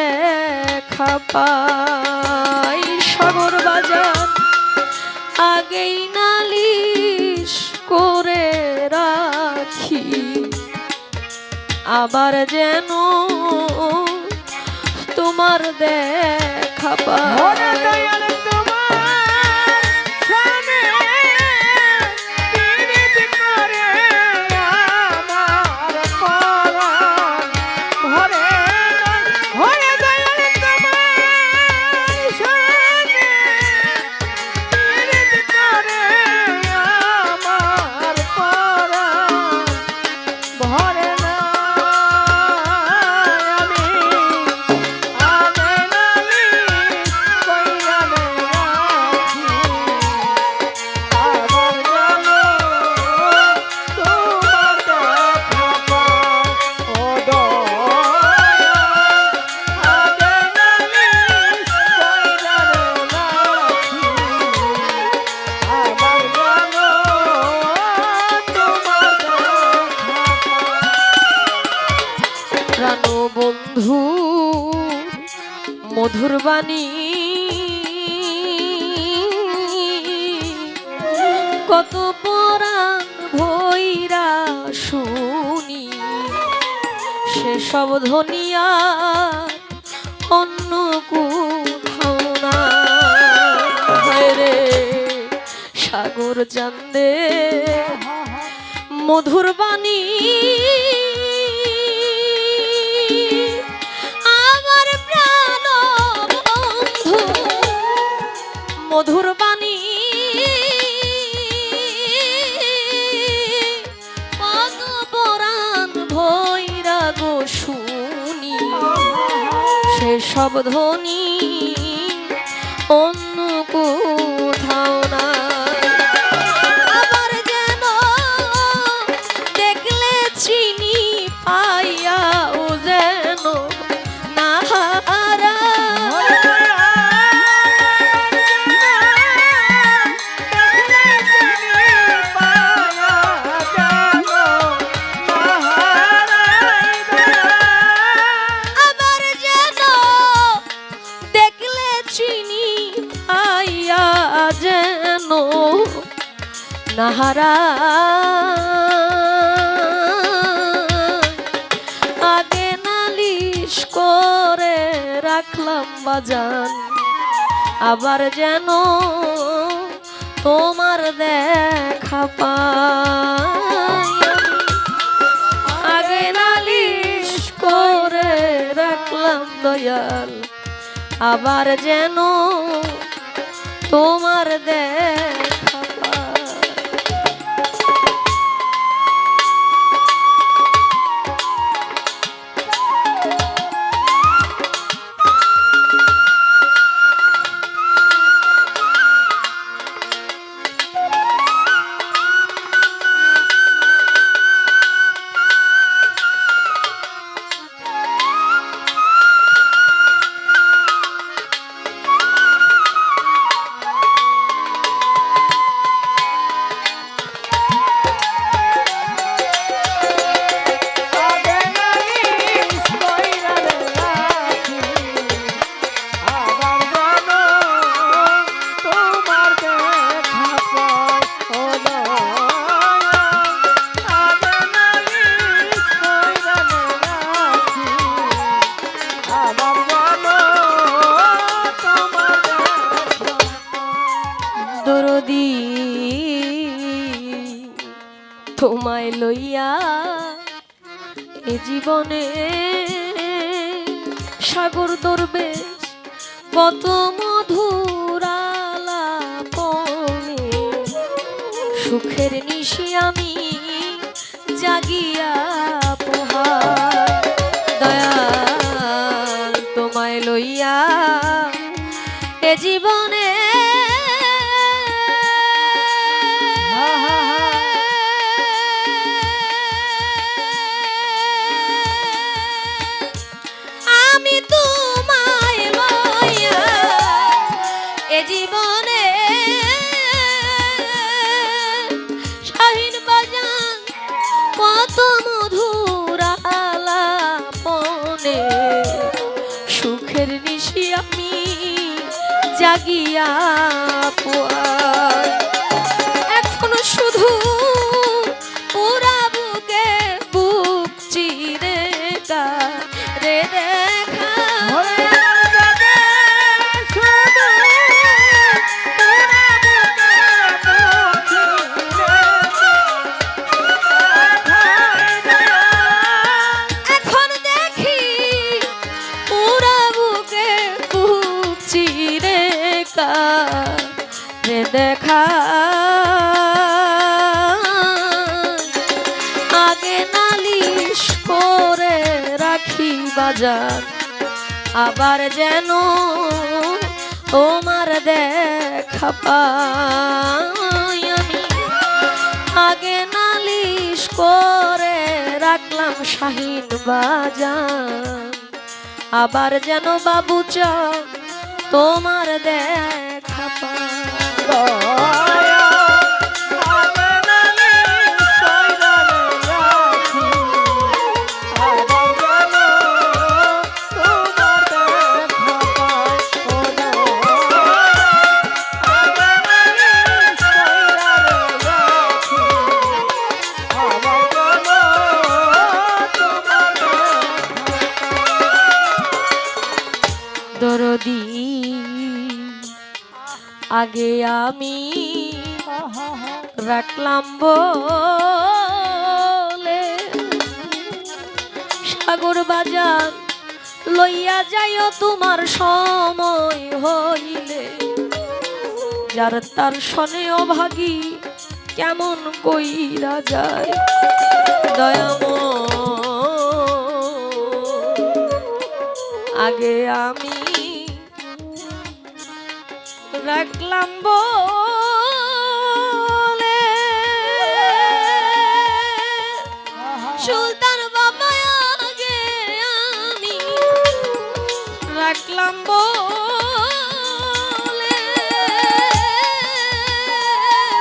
দেখা পাই সাগর বাজার আগেই নালিশ করে রাখি আবার যেন তোমার দেখা পাই বন্ধু মধুর বাণী কত পরাণ ভৈরা শুনি সেসব ধনিয়া অন্য কোথাও না রে সাগর জানদে মধুর বাণী মধুর বাণী পরাণ ভৈরা গো শুনি সেসব ধ্বনি অন্য কোথাও না আবার যেন দেখলে চিনি পাইয়াও যেন না নাহারা আগে নালিশ করে রাখলাম বাজান আবার যেন তোমার দেখা পাই আগে নালিশ করে রাখলাম দয়াল আবার যেন তোমার দেখা দরদি তোমায় লইয়া এ জীবনে সাগর দরবেশ কত মধুর আলাপনে সুখের নিশি আমি জাগিয়া পোহাই দয়াল তোমায় লইয়া এ জীবনে জীবনে শাহিন বাজান কত মধুর আলাপনে সুখের নিশি আমি জাগিয়া পোয়াই এখন শুধু পুরা বুকে বুক চিরে রে দেখা এখন দেখি পুরা বুকে বুক চিরে রে দেখা আগে নালিশ করে রাখি বাজার আবার যেন তোমার দেখা পাই আমি আগে নালিশ করে রাখলাম শাহিন বাজার আবার যেন বাবু চা তোমার দেখা পাই দরদি আগে আমি রাখলাম বলে সাগর বাজার লইয়া যাইও তোমার সময় হইলে যার তার শনে অভাগী কেমন কইরা যায় দয়াময় আগে আমি রাখলাম বলে সুলতান বাবা আগে আমি রাখলাম বলে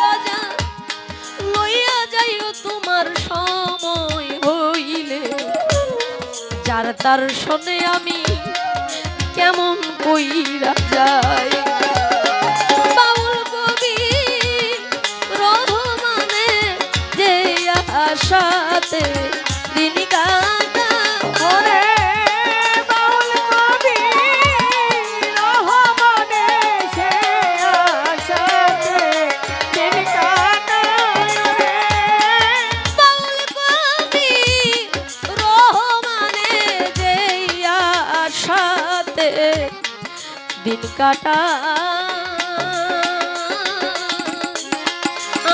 বাজার লইয়া যাইও তোমার সময় হইলে যার তার শোনে আমি কেমন কইরা যাই বাউল কবি রহমানে যে আশাতে দিন কাটা ওরে বাউল কবি রহমানে সে আশাতে দিন কাটা বাউল কবি রহমানে যে আশাতে দিন কাটা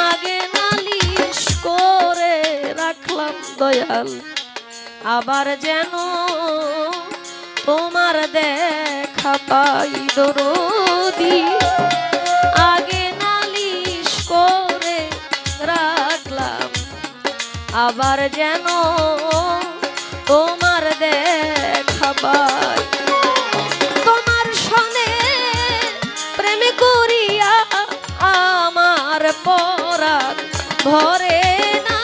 আগে নালিশ করে রাখলাম দয়াল আবার যেন তোমার দেখা পাই দরদি আগে নালিশ করে রাখলাম আবার যেন তোমার দেখা পাই তোমার সনে প্রেম করিয়া আমার পরাণ ভরে না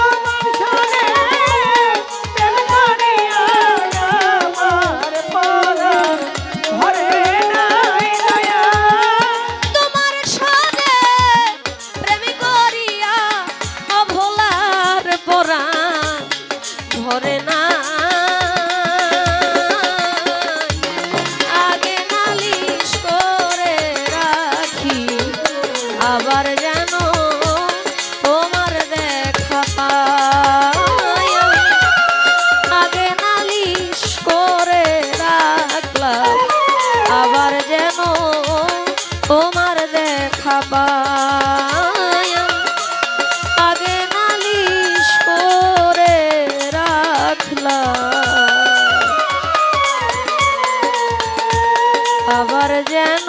তোমার সনে প্রেম করিয়া আমার পরাণ ভরে না তোমার সনে প্রেম করিয়া অভোলার পরাণ ভরে না আগে নালিশ করে রাখি আবার যেন তোমার দেখা পাই আগে নালিশ করে রাখলাম আবার যেন তোমার দেখা পাই আগে নালিশ করে রাখলাম আবার যেন